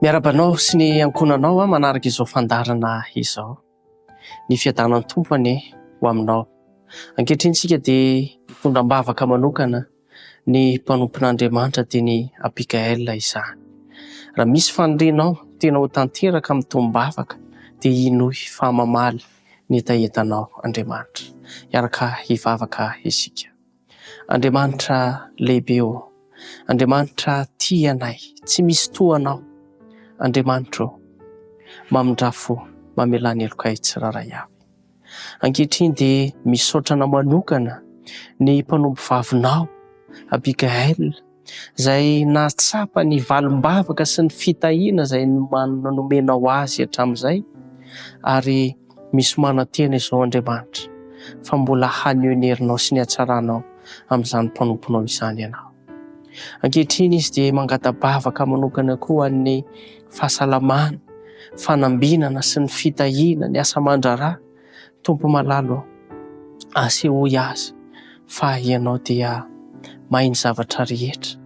Miarabanao sy ny ankonanao manaraka izao fandarana izao. Ny fiadanan'ny tompony ho aminao. Ankehitrinsika dia tondram-bavaka manokana ny mpanompon'Andriamanitra dia ny Abigaël izany. Raha misy fanirianao tena ho tanteraka amin'ny tombavaka dia inoy fa mamaly ny etaentanao Andriamanitra. Iaraka hivavaka isika. Andriamanitra lehibe o, Andriamanitra tia anay, tsy misy toanao. Andriamanitra mamindrafo mamelany elokay tsiraray avy. Ankehitriny dia misaotrana manokana ny mpanompo vavinao Abigaël izay nahatsapa ny valim-bavaka sy ny fitahiana izay nomenao azy hatramin'izay, ary misy manantena izao Andriamanitra fa mbola hanionerinao sy ny hatsaranao amin'izany mpanomponao izany ianao. Ankehitriny izy dia mangata-bavaka manokana koa ny fahasalamana, fanambinana sy ny fitahiana, ny asa aman-draharaha. Tompo malalo, asehoy azy fa ianao dia mahay ny zavatra rehetra,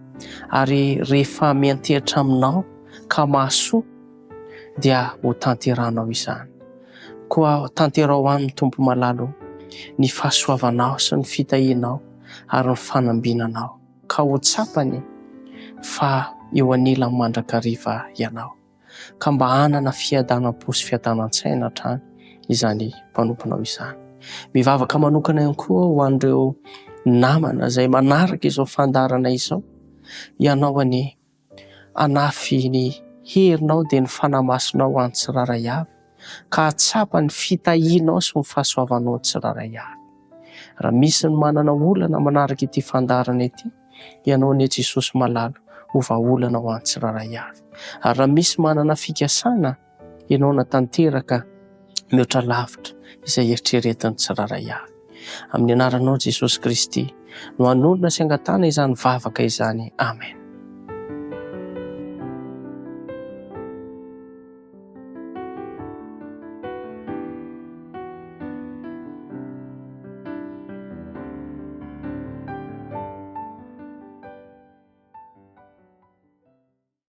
ary rehefa miantehitra aminao ka mahasoa dia ho tanteranao izany. Koa tanterao aminy Tompo malalo ny fahasoavanao sy ny fitahianao ary ny fanambinanao, ka ho tsapany fa eo anila mandrakariva ianao, ka mba hanana fiadanam-po sy fiadanan-tsaina hatrany izany mpanomponao izany. Mivavaka manokana ihany koa ho an'ireo namana izay manaraka izao fandarana izao, ianao any anafy ny herinao dia ny fanamasinao any tsiraray avy, ka hatsapa ny fitahianao sy ny fahasoavanao tsiraray avy. Raha misy ny manana olana manaraka ity fandarana ity, ianao anie Jesosy malalo ho vahaolana ho any tsiraray avy. Ary raha misy manana fikasana, ianao natanteraka mihoatra lavitra izay eritreretiny tsiraray avy. Amin'ny anaranao Jesosy Kristy no hanonona sy angatana izany vavaka izany. Amen.